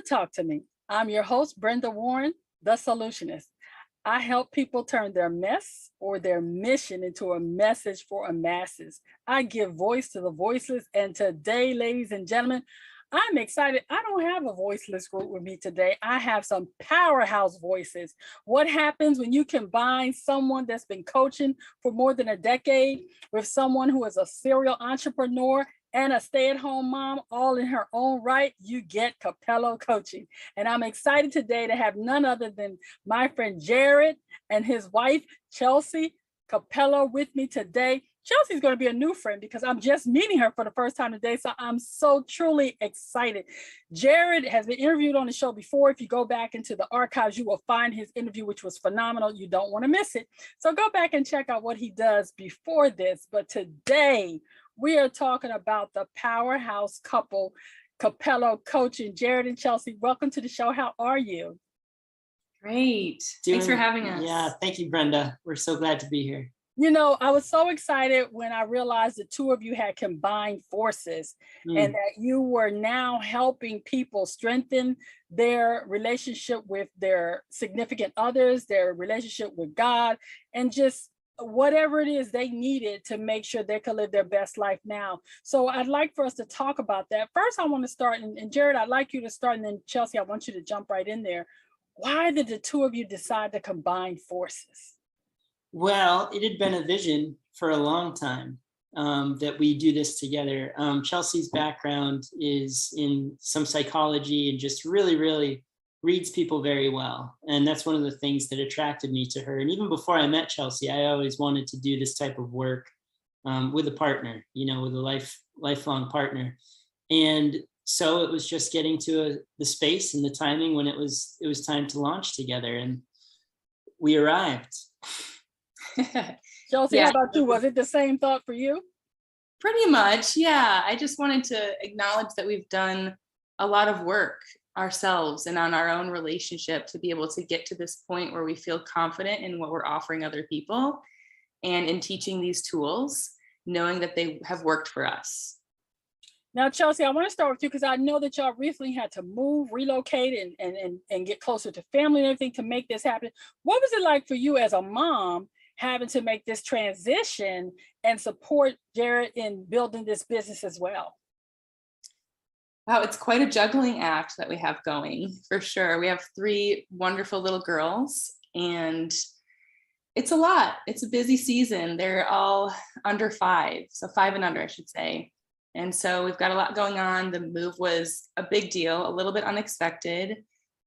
Talk to Me. I'm your host, Brenda Warren, the Solutionist. I help people turn their mess or their mission into a message for a masses. I give voice to the voiceless. And today, ladies and gentlemen, I'm excited. I don't have a voiceless group with me today. I have some powerhouse voices. What happens when you combine someone that's been coaching for more than a decade with someone who is a serial entrepreneur and a stay-at-home mom, all in her own right? You get Capello Coaching. And I'm excited today to have none other than my friend Jared and his wife, Chelsie Capello, with me today. Chelsea's going to be a new friend because I'm just meeting her for the first time today. So I'm so truly excited. Jared has been interviewed on the show before. If you go back into the archives, you will find his interview, which was phenomenal. You don't want to miss it. So go back and check out what he does before this. But today we are talking about the powerhouse couple, Capello Coaching. Jared and Chelsie, welcome to the show. How are you? Great. Thanks for having us. Yeah, thank you, Brenda. We're so glad to be here. You know, I was so excited when I realized the two of you had combined forces and that you were now helping people strengthen their relationship with their significant others, their relationship with God, and just whatever it is they needed to make sure they could live their best life now. So I'd like for us to talk about that. First, I want to start, and Jared, I'd like you to start, and then Chelsie, I want you to jump right in there. Why did the two of you decide to combine forces? Well, it had been a vision for a long time that we do this together. Chelsea's background is in some psychology and just really reads people very well. And that's one of the things that attracted me to her. And even before I met Chelsie, I always wanted to do this type of work with a partner, with a lifelong partner. And so it was just getting to the space and the timing when it was time to launch together, and we arrived. Chelsie, how about you? Was it the same thought for you? Pretty much, yeah. I just wanted to acknowledge that we've done a lot of work ourselves and on our own relationship to be able to get to this point where we feel confident in what we're offering other people and in teaching these tools, knowing that they have worked for us. Now, Chelsie, I want to start with you because I know that y'all recently had to move, relocate, and get closer to family and everything to make this happen. What was it like for you as a mom having to make this transition and support Jared in building this business as well? Wow, it's quite a juggling act that we have going, for sure. We have 3 wonderful little girls, and it's a lot. It's a busy season. They're all under 5, so 5 and under, I should say. And so we've got a lot going on. The move was a big deal, a little bit unexpected,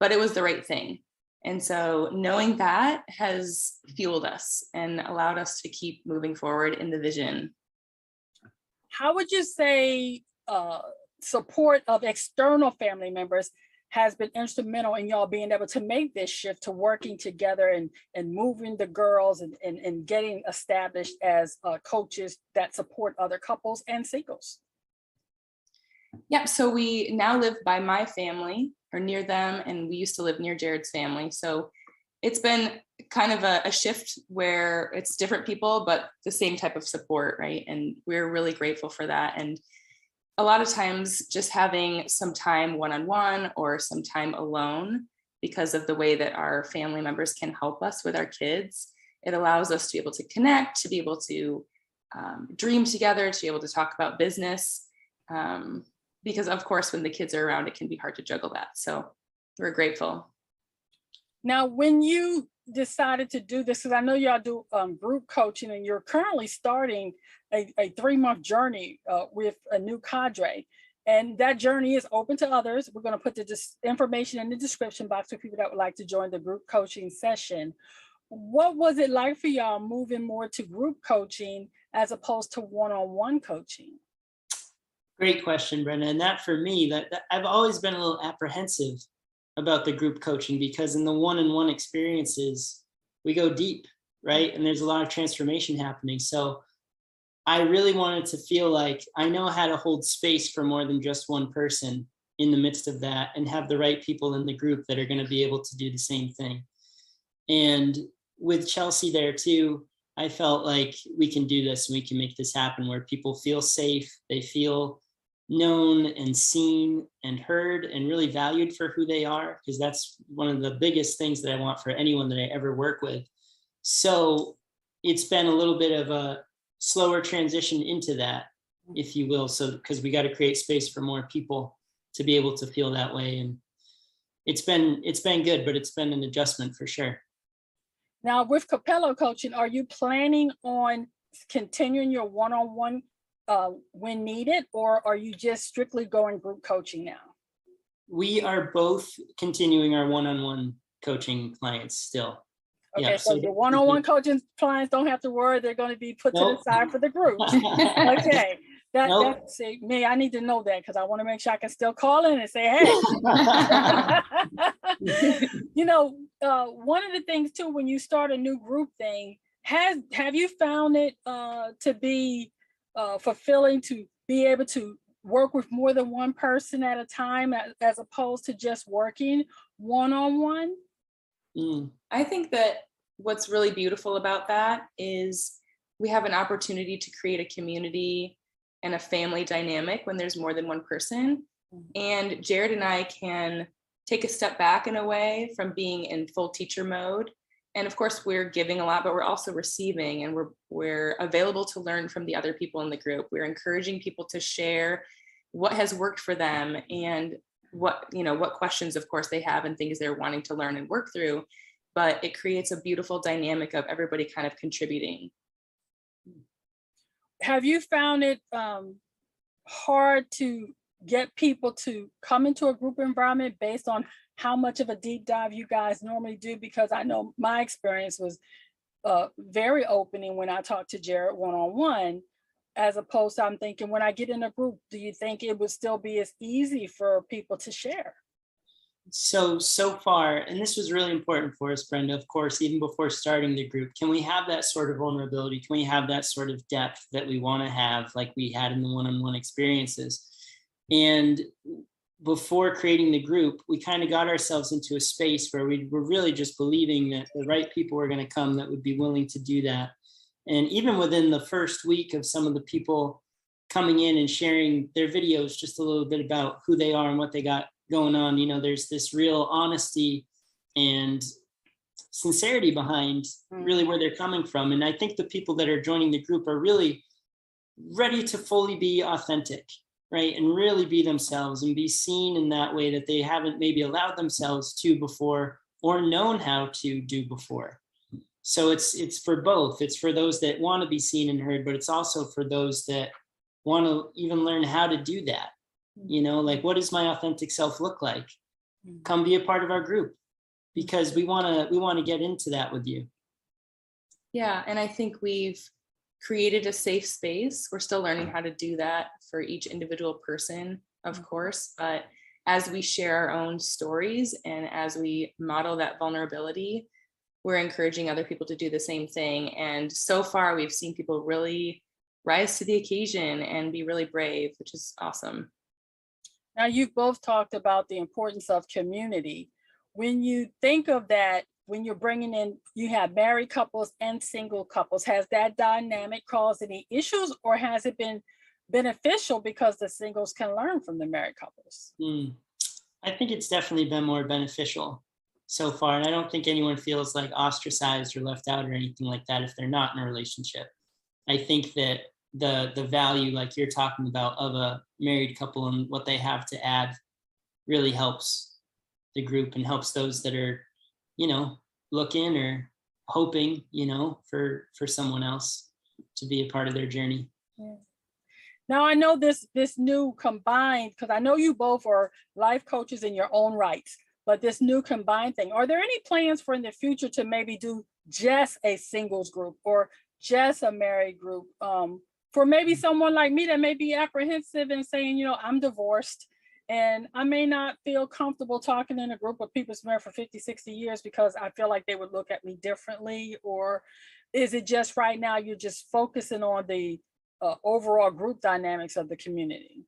but it was the right thing. And so knowing that has fueled us and allowed us to keep moving forward in the vision. How would you say support of external family members has been instrumental in y'all being able to make this shift to working together and moving the girls and getting established as coaches that support other couples and singles? Yeah, so we now live by my family or near them, and we used to live near Jared's family. So it's been kind of a shift where it's different people, but the same type of support, right? And we're really grateful for that. And a lot of times just having some time one-on-one or some time alone, because of the way that our family members can help us with our kids, it allows us to be able to connect, to be able to dream together, to be able to talk about business. Because of course, when the kids are around, it can be hard to juggle that. So we're grateful. Now, when you decided to do this, because I know y'all do group coaching and you're currently starting a 3-month journey with a new cadre, and that journey is open to others. We're going to put the information in the description box for people that would like to join the group coaching session. What was it like for y'all moving more to group coaching as opposed to one-on-one coaching? Great question, Brenda. And that for me, that I've always been a little apprehensive about the group coaching because in the one-on-one experiences, we go deep, right? And there's a lot of transformation happening. So I really wanted to feel like I know how to hold space for more than just one person in the midst of that and have the right people in the group that are going to be able to do the same thing. And with Chelsie there too, I felt like we can do this and we can make this happen where people feel safe. They feel known and seen and heard and really valued for who they are, because that's one of the biggest things that I want for anyone that I ever work with. So it's been a little bit of a slower transition into that, if you will. So, because we got to create space for more people to be able to feel that way. And it's been good, but it's been an adjustment for sure. Now with Capello Coaching, are you planning on continuing your one-on-one when needed, or are you just strictly going group coaching now? We are both continuing our one-on-one coaching clients still. Okay, yeah, so your one-on-one coaching clients don't have to worry, they're going to be put to the side for the groups. Okay, that's see, me, I need to know that, because I want to make sure I can still call in and say, hey. You know, one of the things too, when you start a new group thing, have you found it to be fulfilling to be able to work with more than one person at a time, as opposed to just working one-on-one? I think that what's really beautiful about that is we have an opportunity to create a community and a family dynamic when there's more than one person. And Jared and I can take a step back in a way from being in full teacher mode. And of course, we're giving a lot, but we're also receiving, and we're available to learn from the other people in the group. We're encouraging people to share what has worked for them and what questions, of course, they have and things they're wanting to learn and work through. But it creates a beautiful dynamic of everybody kind of contributing. Have you found it hard to get people to come into a group environment based on how much of a deep dive you guys normally do? Because I know my experience was very opening when I talked to Jared one-on-one, as opposed to, I'm thinking, when I get in a group, do you think it would still be as easy for people to share? So far, and this was really important for us, Brenda, of course, even before starting the group, can we have that sort of vulnerability? Can we have that sort of depth that we want to have, like we had in the one-on-one experiences? And before creating the group, we kind of got ourselves into a space where we were really just believing that the right people were going to come that would be willing to do that. And even within the first week of some of the people coming in and sharing their videos, just a little bit about who they are and what they got going on, there's this real honesty and sincerity behind really where they're coming from. And I think the people that are joining the group are really ready to fully be authentic, right? And really be themselves and be seen in that way that they haven't maybe allowed themselves to before or known how to do before. So it's for both. It's for those that want to be seen and heard, but it's also for those that want to even learn how to do that. Like, what does my authentic self look like? Come be a part of our group, because we want to get into that with you. Yeah, and I think we've created a safe space. We're still learning how to do that for each individual person, of course, but as we share our own stories and as we model that vulnerability, we're encouraging other people to do the same thing. And so far, we've seen people really rise to the occasion and be really brave, which is awesome. Now, you've both talked about the importance of community. When you think of that, when you're bringing in, you have married couples and single couples, has that dynamic caused any issues, or has it been beneficial because the singles can learn from the married couples? I think it's definitely been more beneficial so far. And I don't think anyone feels like ostracized or left out or anything like that if they're not in a relationship. I think that the value, like you're talking about, of a married couple and what they have to add really helps the group and helps those that are, looking or hoping, for someone else to be a part of their journey. Yeah. Now, I know this new combined, because I know you both are life coaches in your own rights, but this new combined thing, are there any plans for in the future to maybe do just a singles group or just a married group? For maybe someone like me that may be apprehensive and saying, I'm divorced and I may not feel comfortable talking in a group of people who's married for 50, 60 years because I feel like they would look at me differently. Or is it just right now you're just focusing on the overall group dynamics of the community?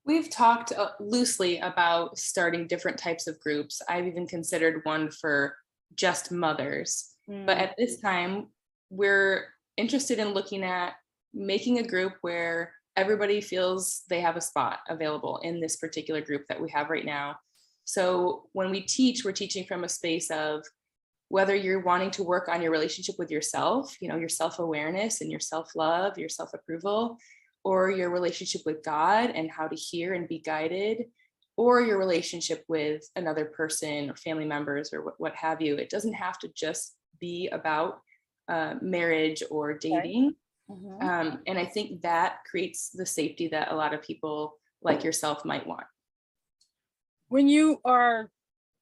We've talked loosely about starting different types of groups. I've even considered one for just mothers. But at this time, we're interested in looking at making a group where everybody feels they have a spot available in this particular group that we have right now. So when we teach, we're teaching from a space of whether you're wanting to work on your relationship with yourself, your self-awareness and your self-love, your self-approval, or your relationship with God and how to hear and be guided, or your relationship with another person or family members or what have you. It doesn't have to just be about marriage or dating. Mm-hmm. And I think that creates the safety that a lot of people like yourself might want. When you are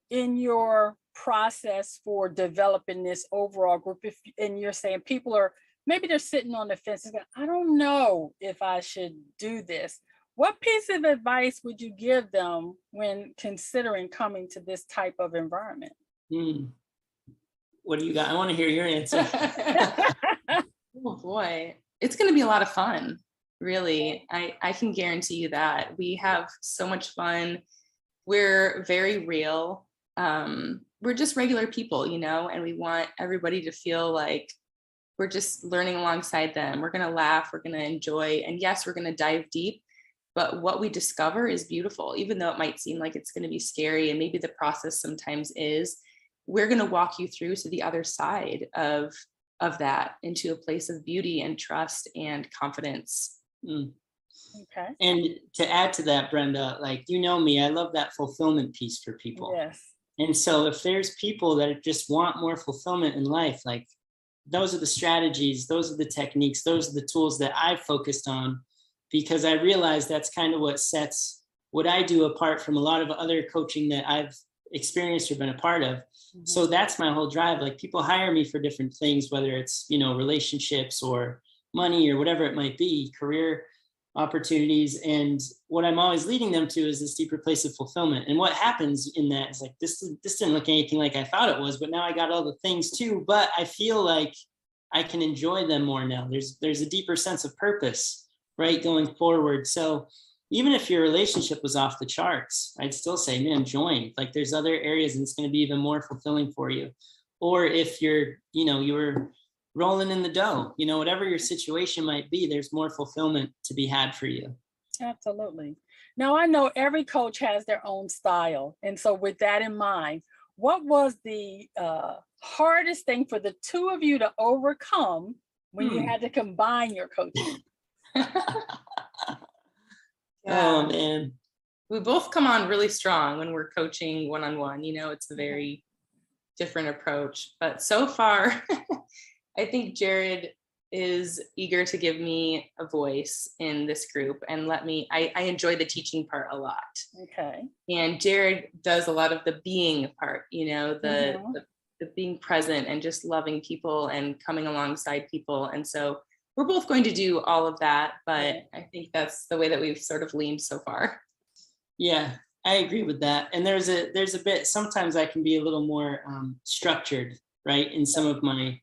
in your process for developing this overall group, and you're saying people are, maybe they're sitting on the fence and going, I don't know if I should do this. What piece of advice would you give them when considering coming to this type of environment? What do you got? I want to hear your answer. Oh boy, it's going to be a lot of fun. Really, I can guarantee you that. We have so much fun. We're very real. We're just regular people, and we want everybody to feel like we're just learning alongside them. We're going to laugh, we're going to enjoy, and yes, we're going to dive deep, but what we discover is beautiful, even though it might seem like it's going to be scary, and maybe the process sometimes is. We're going to walk you through to the other side of that, into a place of beauty and trust and confidence. Okay. And to add to that, Brenda, like, me, I love that fulfillment piece for people. Yes. And so if there's people that just want more fulfillment in life, like, those are the strategies, those are the techniques, those are the tools that I've focused on, because I realize that's kind of what sets what I do apart from a lot of other coaching that I've experienced or been a part of. Mm-hmm. So that's my whole drive. Like, people hire me for different things, whether it's, relationships or money or whatever it might be, career opportunities. And what I'm always leading them to is this deeper place of fulfillment. And what happens in that is like, this didn't look anything like I thought it was, but now I got all the things too, but I feel like I can enjoy them more now. There's a deeper sense of purpose, right, going forward. So even if your relationship was off the charts, I'd still say, man, join. Like, there's other areas and it's going to be even more fulfilling for you. Or if you're, you were rolling in the dough, whatever your situation might be, there's more fulfillment to be had for you. Absolutely. Now, I know every coach has their own style. And so with that in mind, what was the hardest thing for the two of you to overcome when you had to combine your coaching? Oh, man. We both come on really strong when we're coaching one-on-one. It's a very different approach. But so far, I think Jared is eager to give me a voice in this group and I enjoy the teaching part a lot. Okay. And Jared does a lot of the being part, the being present and just loving people and coming alongside people. And so we're both going to do all of that, but I think that's the way that we've sort of leaned so far. Yeah, I agree with that. And there's a bit, sometimes I can be a little more structured, right? In some of my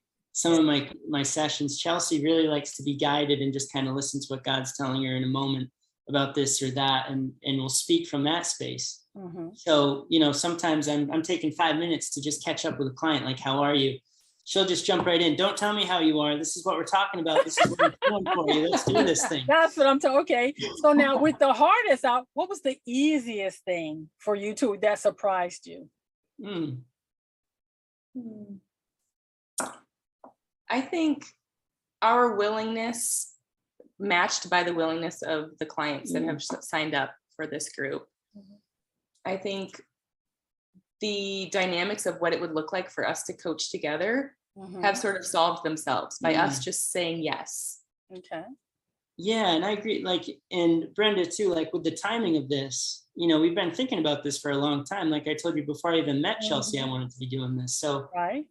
sessions. Chelsie really likes to be guided and just kind of listen to what God's telling her in a moment about this or that, and will speak from that space. Mm-hmm. So, sometimes I'm taking 5 minutes to just catch up with a client, like, how are you? She'll just jump right in. Don't tell me how you are. This is what we're talking about. This is what I'm doing for you. Let's do this thing. That's what I'm talking. Okay. So now, with the hardest out, what was the easiest thing for you two that surprised you? I think our willingness matched by the willingness of the clients that have signed up for this group. I think the dynamics of what it would look like for us to coach together have sort of solved themselves by us just saying yes. Okay. Yeah, and I agree. Like, and Brenda too, like, with the timing of this, we've been thinking about this for a long time. Like I told you before I even met Chelsie, I wanted to be doing this. So, right.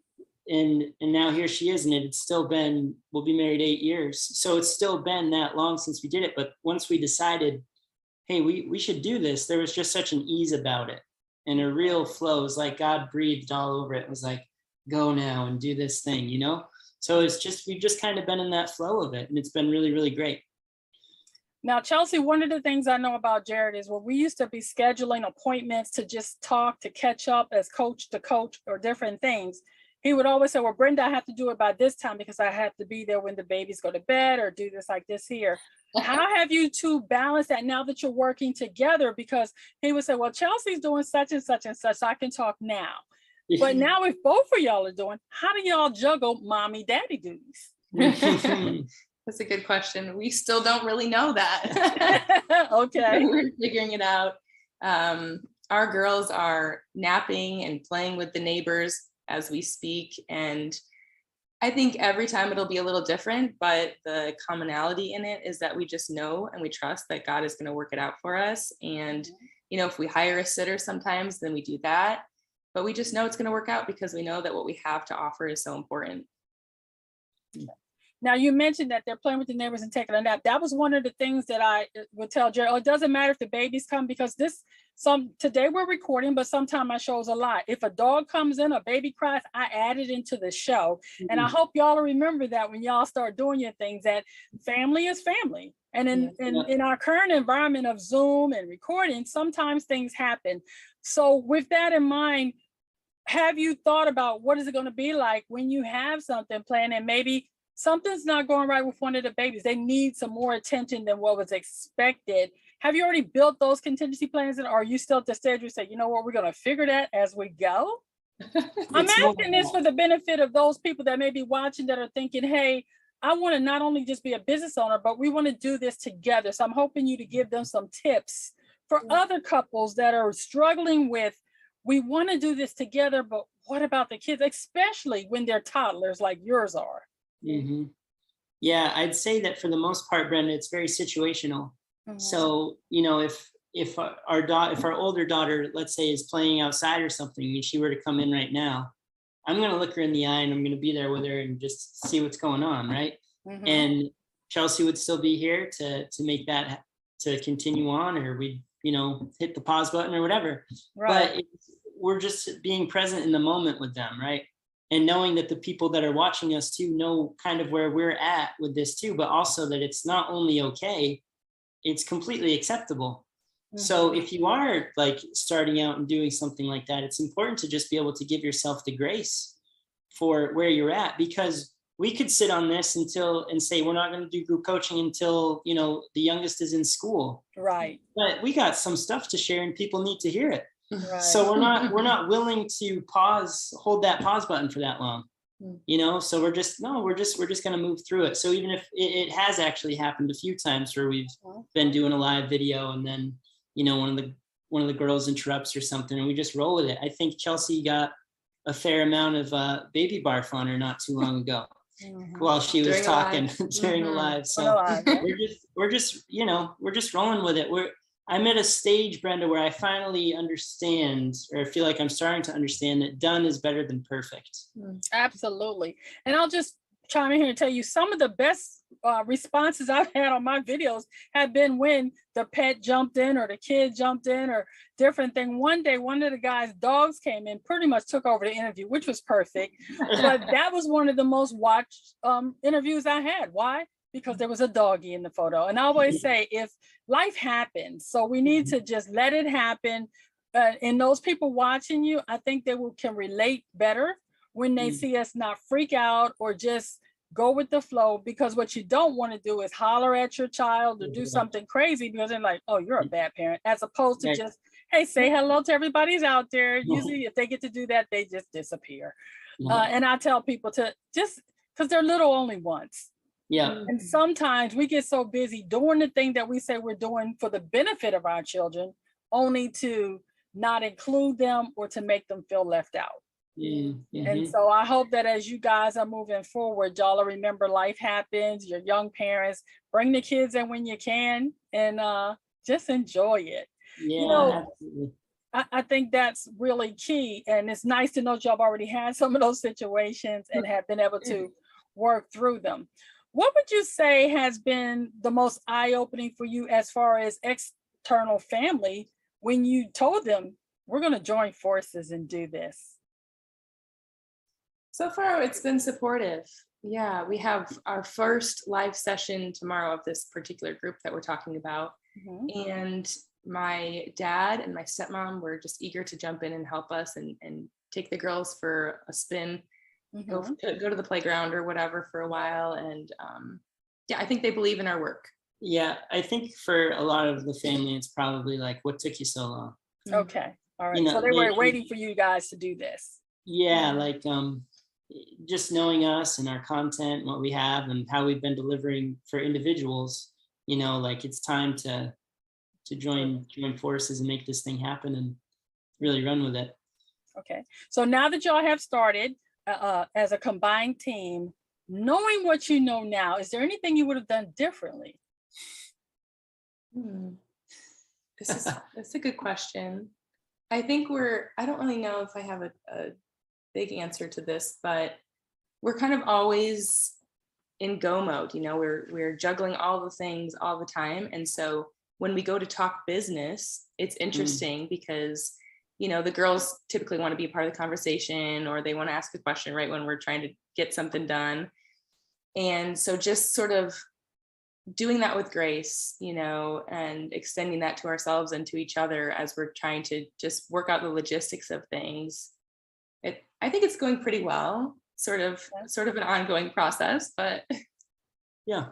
And now here she is, and it's still been, we'll be married 8 years. So it's still been that long since we did it. But once we decided, hey, we should do this, there was just such an ease about it and a real flow. It was like God breathed all over it. It was like, go now and do this thing, So it's just, we've just kind of been in that flow of it. And it's been really, really great. Now, Chelsie, one of the things I know about Jared is when we used to be scheduling appointments to just talk, to catch up as coach to coach or different things, he would always say, well, Brenda, I have to do it by this time because I have to be there when the babies go to bed or do this like this here. How have you two balanced that now that you're working together? Because he would say, well, Chelsea's doing such and such and such, so I can talk now. But now if both of y'all are doing, how do y'all juggle mommy daddy duties? That's a good question. We still don't really know that. Okay. We're figuring it out. Our girls are napping and playing with the neighbors as we speak. And I think every time it'll be a little different, but the commonality in it is that we just know and we trust that God is going to work it out for us. And, if we hire a sitter sometimes, then we do that. But we just know it's going to work out because we know that what we have to offer is so important. Now, you mentioned that they're playing with the neighbors and taking a nap. That was one of the things that I would tell Jerry, it doesn't matter if the babies come, because today we're recording, but sometimes my show's a lot. If a dog comes in, a baby cries, I add it into the show. And I hope y'all remember that when y'all start doing your things, that family is family. And in our current environment of Zoom and recording, sometimes things happen. So with that in mind, have you thought about what is it going to be like when you have something planned and maybe something's not going right with one of the babies? They need some more attention than what was expected. Have you already built those contingency plans, and are you still at the stage where you say, you know what, we're going to figure that as we go? I'm asking this for the benefit of those people that may be watching that are thinking, hey, I want to not only just be a business owner, but we want to do this together. So I'm hoping you to give them some tips for other couples that are struggling with, we want to do this together, but what about the kids, especially when they're toddlers like yours are? Mm-hmm. Yeah, I'd say that for the most part, Brenda, it's very situational. So, if our older daughter, let's say, is playing outside or something, and she were to come in right now, I'm going to look her in the eye and I'm going to be there with her and just see what's going on, right? And Chelsie would still be here to make that to continue on, or we'd hit the pause button or whatever. Right. But we're just being present in the moment with them, right? And knowing that the people that are watching us too know kind of where we're at with this too, but also that it's not only okay, it's completely acceptable. So if you are like starting out and doing something like that, it's important to just be able to give yourself the grace for where you're at, because we could sit on this and say, we're not going to do group coaching until, the youngest is in school. Right. But we got some stuff to share and people need to hear it. Right. So we're not willing to hold that pause button for that long, so we're just going to move through it. So even if it has actually happened a few times where we've been doing a live video and then, one of the girls interrupts or something and we just roll with it. I think Chelsie got a fair amount of baby barf on her not too long ago while she was talking during a live. So we're just rolling with it. I'm at a stage, Brenda, where I finally understand, or I feel like I'm starting to understand, that done is better than perfect. Absolutely. And I'll just chime in here and tell you some of the best responses I've had on my videos have been when the pet jumped in or the kid jumped in or different thing. One day, one of the guys' dogs came in, pretty much took over the interview, which was perfect. But that was one of the most watched interviews I had. Why? Because there was a doggy in the photo. And I always say, if life happens, so we need to just let it happen. And those people watching you, I think they can relate better when they see us not freak out or just go with the flow, because what you don't want to do is holler at your child or do something crazy because they're like, oh, you're a bad parent, as opposed to just, hey, say hello to everybody's out there. Usually if they get to do that, they just disappear. And I tell people to just, because they're little only once. Yeah. And sometimes we get so busy doing the thing that we say we're doing for the benefit of our children, only to not include them or to make them feel left out. And so I hope that as you guys are moving forward, y'all remember life happens, you're young parents, bring the kids in when you can and just enjoy it. Absolutely. I think that's really key. And it's nice to know y'all already had some of those situations and have been able to work through them. What would you say has been the most eye-opening for you as far as external family when you told them, we're going to join forces and do this? So far, it's been supportive. Yeah, we have our first live session tomorrow of this particular group that we're talking about. And my dad and my stepmom were just eager to jump in and help us and take the girls for a spin, go to the playground or whatever for a while. And I think they believe in our work. Yeah, I think for a lot of the family, it's probably like, what took you so long? Okay. All right. You So know, they were waiting for you guys to do this. yeah, like just knowing us and our content, what we have, and how we've been delivering for individuals. You know, like it's time to join forces and make this thing happen and really run with it. Okay. So now that y'all have started as a combined team, knowing what you know now, is there anything you would have done differently? That's a good question. I think I don't really know if I have a big answer to this, but we're kind of always in go mode. You know, we're juggling all the things all the time. And so when we go to talk business, it's interesting because, you know, the girls typically want to be a part of the conversation, or they want to ask a question right when we're trying to get something done. And so just sort of doing that with grace, you know, and extending that to ourselves and to each other as we're trying to just work out the logistics of things. I think it's going pretty well, sort of an ongoing process, but Yeah.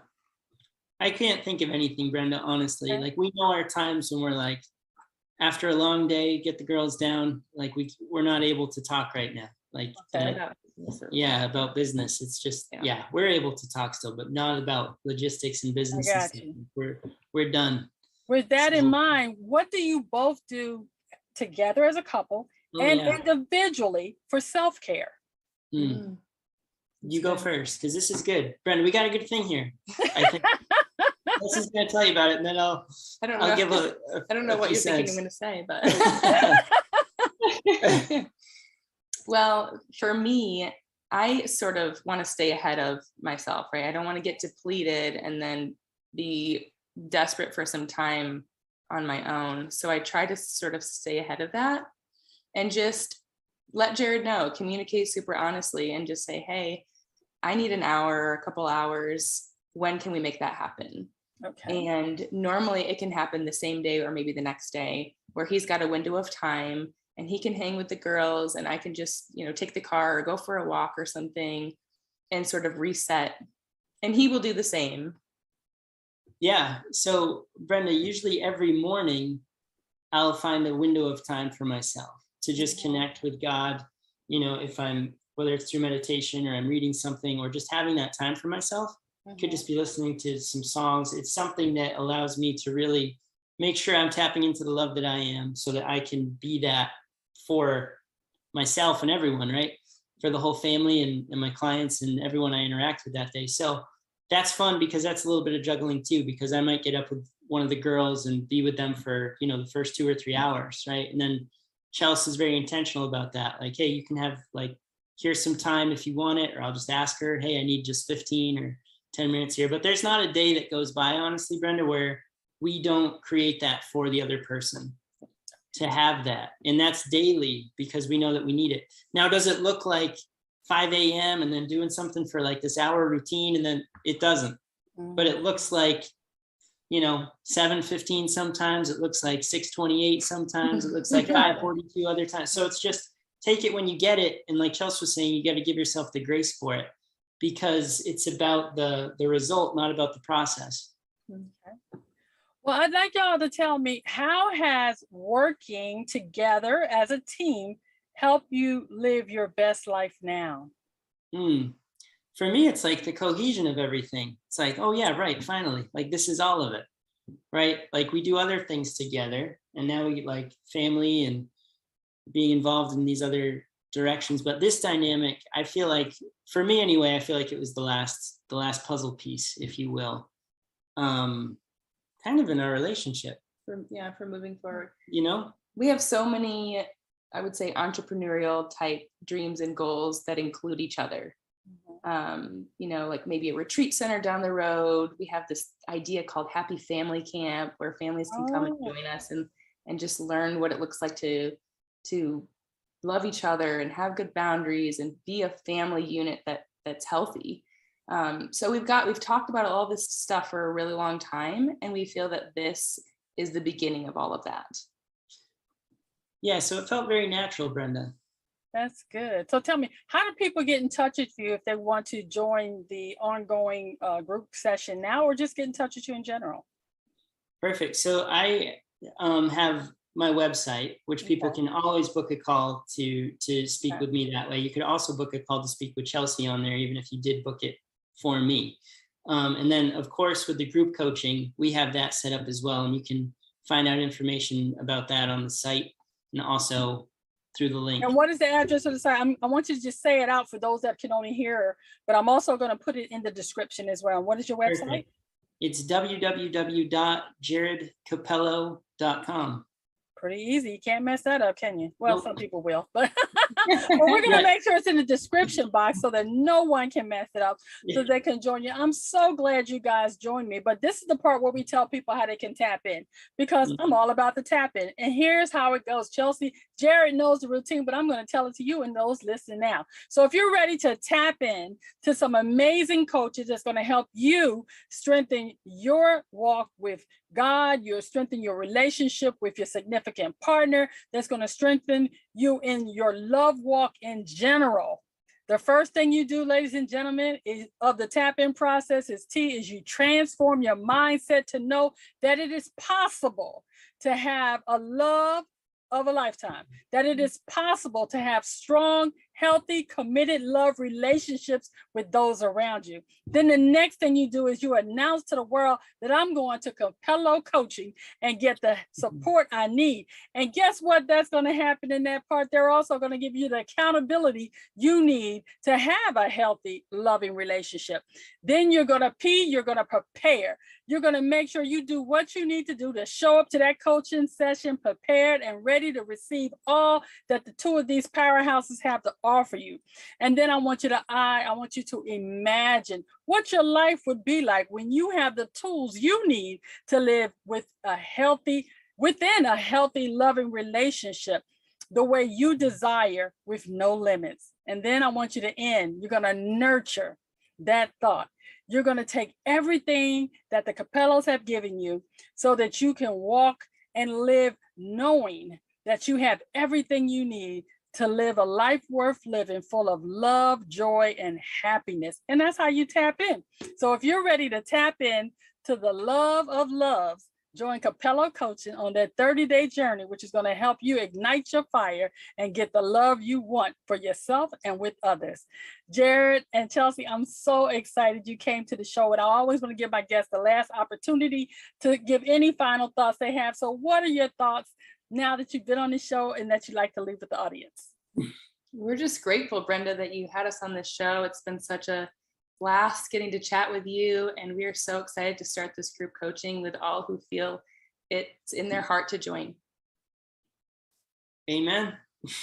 I can't think of anything, Brenda, honestly. Like, we know our times when we're like, after a long day, get the girls down, like we're not able to talk right now. Like, about business. It's just, we're able to talk still, but not about logistics and business. I got you. We're done. With that in mind, what do you both do together as a couple and individually for self-care? You go first, because this is good. Brenda, we got a good thing here. I think this is going to tell you about it, and then I'll give I don't know what you're thinking I'm going to say, but well, for me, I sort of want to stay ahead of myself, right? I don't want to get depleted and then be desperate for some time on my own. So I try to sort of stay ahead of that and just let Jared know, communicate super honestly, and just say, hey, I need an hour or a couple hours. When can we make that happen? Okay. And normally it can happen the same day or maybe the next day, where he's got a window of time and he can hang with the girls, and I can just, you know, take the car or go for a walk or something and sort of reset. And he will do the same. Yeah. So Brenda, usually every morning I'll find a window of time for myself to just connect with God. You know, if whether it's through meditation or I'm reading something or just having that time for myself, could just be listening to some songs. It's something that allows me to really make sure I'm tapping into the love that I am, so that I can be that for myself and everyone, right? For the whole family and my clients and everyone I interact with that day. So that's fun, because that's a little bit of juggling too, because I might get up with one of the girls and be with them for, you know, the first 2 or 3 hours, right? And then Chelsie is very intentional about that. Like, hey, you can have, like, here's some time if you want it, or I'll just ask her, hey, I need just 15 or 10 minutes here. But there's not a day that goes by, honestly, Brenda, where we don't create that for the other person, to have that. And that's daily, because we know that we need it. Now, does it look like 5 a.m. and then doing something for like this hour routine? And then it doesn't, but it looks like, you know, 7:15 sometimes, it looks like 6:28 sometimes, it looks like 5:42 other times. So it's just take it when you get it. And like Chelsie was saying, you got to give yourself the grace for it, because it's about the result, not about the process. Okay. Well, I'd like y'all to tell me, how has working together as a team helped you live your best life now? For me, it's like the cohesion of everything. It's like, oh yeah, right, finally, like this is all of it, right? Like we do other things together, and now we like family and being involved in these other directions. But this dynamic, I feel like, for me anyway, I feel like it was the last puzzle piece, if you will, kind of in our relationship. For moving forward. You know, we have so many, I would say, entrepreneurial type dreams and goals that include each other. You know, like maybe a retreat center down the road. We have this idea called Happy Family Camp, where families can come and join us and just learn what it looks like to love each other and have good boundaries and be a family unit that's healthy. So we've talked about all this stuff for a really long time, and we feel that this is the beginning of all of that. Yeah, so it felt very natural, Brenda. That's good. So tell me, how do people get in touch with you if they want to join the ongoing group session now, or just get in touch with you in general? Perfect. So I have my website, which people Okay. can always book a call to speak Okay. with me that way. You could also book a call to speak with Chelsie on there, even if you did book it for me. And then, of course, with the group coaching, we have that set up as well. And you can find out information about that on the site and also through the link. And what is the address of the site? I want you to just say it out for those that can only hear, but I'm also going to put it in the description as well. What is your website? Perfect. It's www.jaredcapello.com. Pretty easy. You can't mess that up, can you? Well, Nope. some people will, but we're going to make sure it's in the description box so that no one can mess it up, so they can join you. I'm so glad you guys joined me, but this is the part where we tell people how they can tap in, because I'm all about the tap in. And here's how it goes. Chelsie, Jared knows the routine, but I'm going to tell it to you and those listening now. So if you're ready to tap in to some amazing coaches that's going to help you strengthen your walk with God, you'll strengthen your relationship with your significant partner, that's going to strengthen you in your love walk in general. The first thing you do, ladies and gentlemen, is of the tap-in process is you transform your mindset to know that it is possible to have a love of a lifetime, that it is possible to have strong, healthy, committed love relationships with those around you. Then the next thing you do is you announce to the world that I'm going to Capello Coaching and get the support I need. And guess what? That's going to happen in that part. They're also going to give you the accountability you need to have a healthy, loving relationship. Then you're going to you're going to prepare. You're going to make sure you do what you need to do to show up to that coaching session prepared and ready to receive all that the two of these powerhouses have to offer you. And then I want you to imagine what your life would be like when you have the tools you need to live with within a healthy, loving relationship, the way you desire, with no limits. And then I want you to end. You're going to nurture that thought. You're going to take everything that the Capellos have given you so that you can walk and live knowing that you have everything you need to live a life worth living, full of love, joy, and happiness. And that's how you tap in. So if you're ready to tap in to the love of loves, join Capello Coaching on that 30-day journey, which is going to help you ignite your fire and get the love you want for yourself and with others. Jared and Chelsie, I'm so excited you came to the show, and I always want to give my guests the last opportunity to give any final thoughts they have. So what are your thoughts now that you've been on the show and that you'd like to leave with the audience? We're just grateful, Brenda, that you had us on this show. It's been such a blast getting to chat with you, and we are so excited to start this group coaching with all who feel it's in their heart to join. Amen.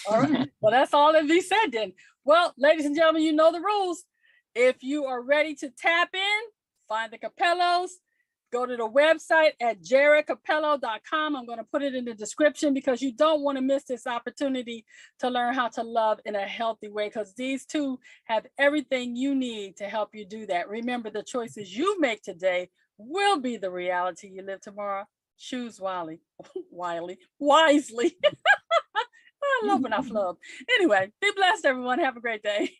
All right. Well, that's all that be said then. Well, ladies and gentlemen, you know the rules. If you are ready to tap in, find the Capellos. Go to the website at jaredcapello.com. I'm going to put it in the description because you don't want to miss this opportunity to learn how to love in a healthy way, because these two have everything you need to help you do that. Remember, the choices you make today will be the reality you live tomorrow. Choose wisely. I love when I flub. Anyway, be blessed, everyone. Have a great day.